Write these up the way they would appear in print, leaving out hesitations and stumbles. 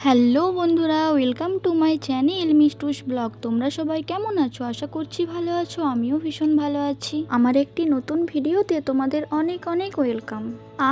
Hello বন্ধুরা, welcome to my channel Mishtu's blog. তোমরা সবাই কেমন আছো? আশা করছি ভালো আছো। আমিও ভীষণ ভালো আছি। আমার একটি নতুন ভিডিওতে তোমাদের অনেক অনেক ওয়েলকাম।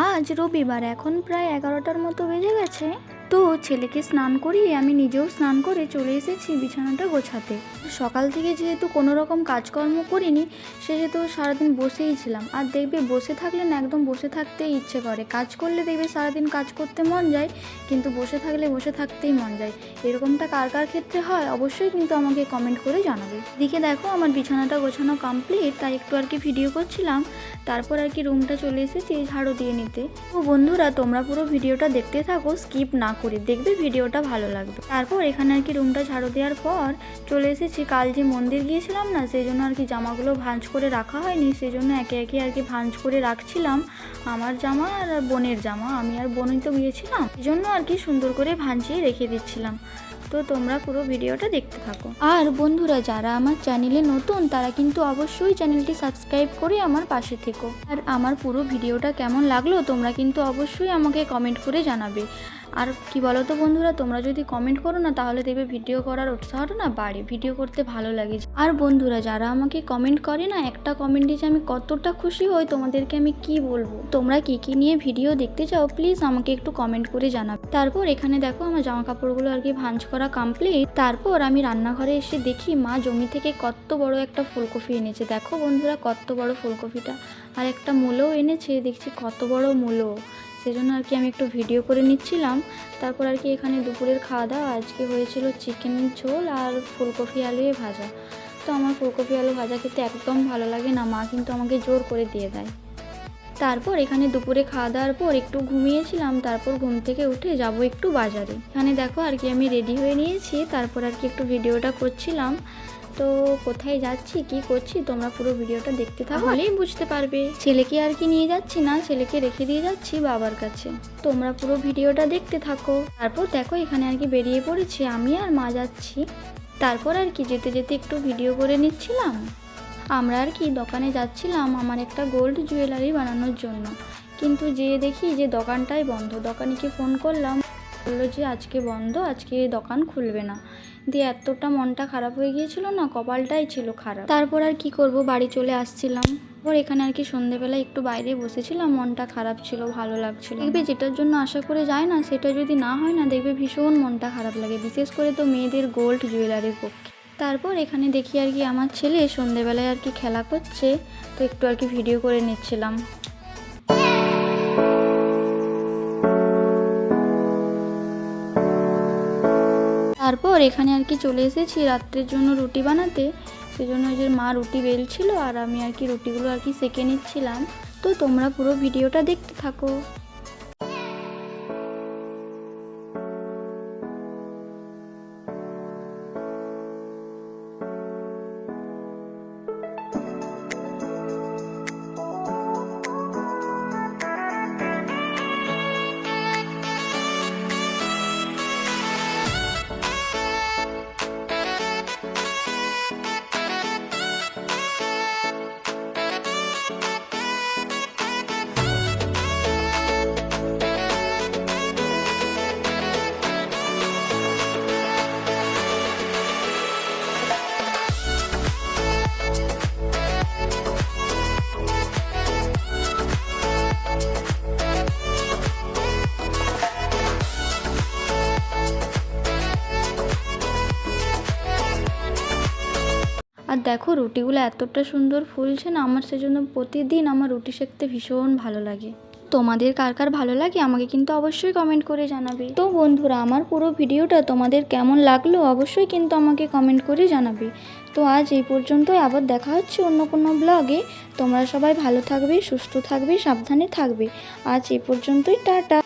আজ রবিবার, এখন প্রায় 11টার মতো বেজে গেছে। তো ছেলেকে স্নান করিয়ে আমি নিজেও স্নান করে চলে এসেছি বিছানাটা গোছাতে। সকাল থেকে যেহেতু কোনো রকম কাজকর্ম করিনি, সেহেতু সারাদিন বসেই ছিলাম। আর দেখবে বসে থাকলে না একদম বসে থাকতেই ইচ্ছে করে। কাজ করলে দেখবে সারাদিন কাজ করতে মন যায়, কিন্তু বসে থাকলে বসে থাকতেই মন যায়। এরকমটা কার কার ক্ষেত্রে হয় অবশ্যই কিন্তু আমাকে কমেন্ট করে জানাবে। দিকে দেখো আমার বিছানাটা গোছানো কমপ্লিট, তাই একটু আর কি ভিডিও করছিলাম। তারপর আর কি রুমটা চলে এসেছি ঝাড়ু দিয়ে নিতে। তো বন্ধুরা, তোমরা পুরো ভিডিওটা দেখতে থাকো, স্কিপ না করে দেখবে, ভিডিওটা ভালো লাগবে। তারপর এখানে আর কি রুমটা ঝাড়ু দেওয়ার পর চলে এসেছি। কাল যে মন্দির গিয়েছিলাম না, সেই জন্য আর কি জামাগুলো ভাঁজ করে রাখা হয়নি, সেই জন্য একে একে আর কি ভাঁজ করে রাখছিলাম। আমার জামা আর বোনের জামা, আমি আর বোনই তো গিয়েছিলাম, এই জন্য আর কি সুন্দর করে ভাঁজিয়ে রেখে দিচ্ছিলাম। তো তোমরা পুরো ভিডিওটা দেখতে থাকো। আর বন্ধুরা, যারা আমার চ্যানেলে নতুন তারা কিন্তু অবশ্যই চ্যানেলটি সাবস্ক্রাইব করে আমার পাশে থেকো। আর আমার পুরো ভিডিওটা কেমন লাগলো তোমরা কিন্তু অবশ্যই আমাকে কমেন্ট করে জানাবে। আর কি বলো তো বন্ধুরা, তোমরা যদি কমেন্ট করো না, তাহলে দেখবে ভিডিও করার উৎসাহটা না বাড়ে, ভিডিও করতে ভালো লাগে। আর বন্ধুরা, যারা আমাকে কমেন্ট করে না, একটা কমেন্টে যে আমি কতটা খুশি হই তোমাদেরকে আমি কি বলবো। তোমরা কি কি নিয়ে ভিডিও দেখতে চাও প্লিজ আমাকে একটু কমেন্ট করে জানাবে। তারপর এখানে দেখো আমার জামা কাপড়গুলো আর কি ভাঁজ করা কমপ্লিট। তারপর আমি রান্নাঘরে এসে দেখি মা জমি থেকে কত বড় একটা ফুলকপি এনেছে। দেখো বন্ধুরা, কত বড় ফুলকপিটা। আর একটা মূলও এনেছে, দেখছি কত বড় মূলো। সেজন্য আর কি আমি একটু ভিডিও করে নিচ্ছিলাম। তারপর আর কি এখানে দুপুরের খাওয়া দাওয়া আজকে হয়েছিল চিকেন ঝোল আর ফুলকপি আলুয়ে ভাজা। তো আমার ফুলকপি আলু ভাজা খেতে একদম ভালো লাগে না, মা কিন্তু আমাকে জোর করে দিয়ে দেয়। তারপর এখানে দুপুরে খাওয়া দাওয়ার পর একটু ঘুমিয়েছিলাম। তারপর ঘুম থেকে উঠে যাব একটু বাজারে। এখানে দেখো আর কি আমি রেডি হয়ে নিয়েছি। তারপর আর কি একটু ভিডিওটা করছিলাম। তো কোথায় যাচ্ছি কি করছি তোমরা পুরো ভিডিওটা দেখতে তাহলেই বুঝতে পারবে। ছেলেকে আর কি নিয়ে যাচ্ছি না, ছেলেকে রেখে দিয়ে যাচ্ছি বাবার কাছে। তোমরা পুরো ভিডিওটা দেখতে থাকো। তারপর দেখো এখানে আর কি বেরিয়ে পড়েছি, আমি আর মা যাচ্ছি। তারপর আর কি যেতে যেতে একটু ভিডিও করে নিচ্ছিলাম। আমরা আর কি দোকানে যাচ্ছিলাম আমার একটা গোল্ড জুয়েলারি বানানোর জন্য, কিন্তু যেয়ে দেখি যে দোকানটাই বন্ধ। দোকানিকে ফোন করলাম, বললো যে আজকে বন্ধ, আজকে দোকান খুলবে না। দিয়ে এতটা মনটা খারাপ হয়ে গিয়েছিল না, কপালটাই ছিল খারাপ। তারপর আর কি করব, বাড়ি চলে আসছিলাম। ওর এখানে আর কি সন্ধেবেলা একটু বাইরে বসেছিলাম, মনটা খারাপ ছিল, ভালো লাগছিল। দেখবে যেটার জন্য আশা করে যায় না, সেটা যদি না হয় না, দেখবে ভীষণ মনটা খারাপ লাগে, বিশেষ করে তো মেয়েদের গোল্ড জুয়েলারির পক্ষে। তারপর এখানে দেখি আর কি আমার ছেলে সন্ধেবেলায় আর কি খেলা করছে, তো একটু আর কি ভিডিও করে নিচ্ছিলাম। তারপর এখানে আর কি চলে এসেছি রাত্রের জন্য রুটি বানাতে। সেজন্য ওই যে মা রুটি বেলছিল আর আমি আর কি রুটিগুলো আর কি সেঁকে নিচ্ছিলাম। তো তোমরা পুরো ভিডিওটা দেখতে থাকো। আর দেখো রুটিগুলো এতটা সুন্দর ফুলছে না, আমার সেজন্য প্রতিদিন আমার রুটি সেঁকতে ভীষণ ভালো লাগে। তোমাদের কার কার ভালো লাগে আমাকে কিন্তু অবশ্যই কমেন্ট করে জানাবে। তো বন্ধুরা, আমার পুরো ভিডিওটা তোমাদের কেমন লাগলো অবশ্যই কিন্তু আমাকে কমেন্ট করে জানাবে। তো আজ এই পর্যন্তই, আবার দেখা হচ্ছে অন্য কোনো ব্লগে। তোমরা সবাই ভালো থাকবে, সুস্থ থাকবে, সাবধানে থাকবে। আজ এই পর্যন্তই, টাটা।